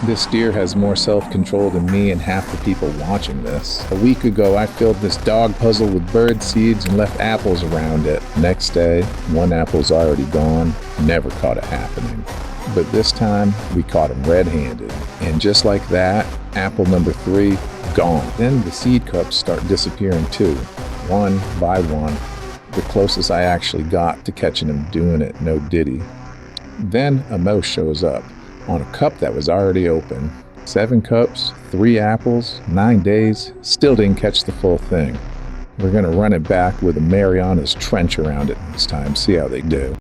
This deer has more self-control than me and half the people watching this. A week ago, I filled this dog puzzle with bird seeds and left apples around it. Next day, one apple's already gone. Never caught it happening. But this time, we caught him red-handed. And just like that, apple number 3, gone. Then the seed cups start disappearing too, one by one. The closest I actually got to catching him doing it, no diddy. Then a mouse shows up on a cup that was already open. 7 cups, 3 apples, 9 days, still didn't catch the full thing. We're gonna run it back with a Mariana's Trench around it this time, see how they do.